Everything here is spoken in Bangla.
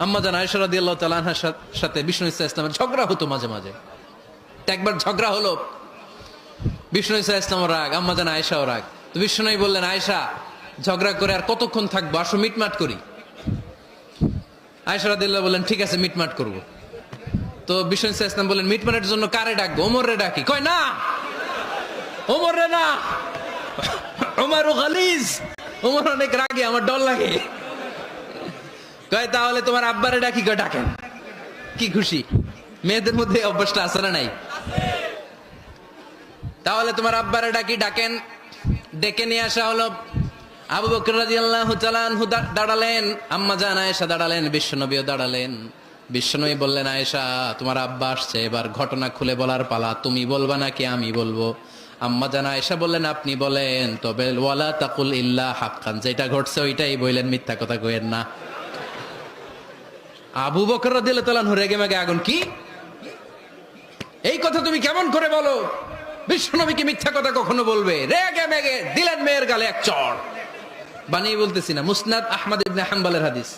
আম্মা জান আয়েশা রাদিয়াল্লাহু তাআলা আনহার সাথে বিষ্ণু ইসা ইসলামের ঝগড়া হতো মাঝে মাঝে। একবার ঝগড়া হলো, বিষ্ণু ইসা ইসলামের রাগ, আম্মা জান আয়েশাও রাগ। তো বিষ্ণু বললেন, আয়েশা ঝগড়া করে আর কতক্ষণ থাকবো, আসো মিটমাট করি। আয়েশা রাদিয়াল্লাহু বললেন, ঠিক আছে মিটমাট করবো। তো বিষ্ণু ইসা ইসলাম বললেন, মিটমাটের জন্য কারে ডাকবো? ওমর রে ডাকি। কয় না, ওমর রে না, ওমর গালিজ, ওমর অনেক রাগে, আমার ডর লাগে। কয় তাহলে তোমার আব্বারে ডাকি। কয় ডাকেন। কি খুশি, মেয়েদের মধ্যে অভ্যাসটা আছে না নাই? তাহলে তোমার আব্বারে ডাকি, ডাকেন। ডেকে নিয়ে আসা হলো। আবু বকর রাদিয়াল্লাহু তাআলা আনহু দাঁড়ালেন, আম্মা জান আয়েশা দাঁড়ালেন, বিশ্বনবীও দাঁড়ালেন। বিশ্বনবী বললেন, আয়েশা তোমার আব্বা আসছে, এবার ঘটনা খুলে বলার পালা, তুমি বলবা নাকি আমি বলবো? আম্মা জান আয়েশা বললেন, আপনি বলেন, তবে ওয়ালা তাকুল ইল্লা হাক্কান, যেটা ঘটছে ওইটাই বললেন, মিথ্যা কথা কইেন না। আবু বকর রাদিয়াল্লাহু তাআলা আনহু রেগে মেগে আগুন। কি এই কথা তুমি কেমন করে বলো? বিশ্বনবীকে মিথ্যা কথা কখনো বলবে? রেগে মেগে দিলেন মেয়ের গালে এক চড়। বানিয়ে বলতেছি না, মুসনাদ আহমদ ইবনে হাম্বলের হাদিস।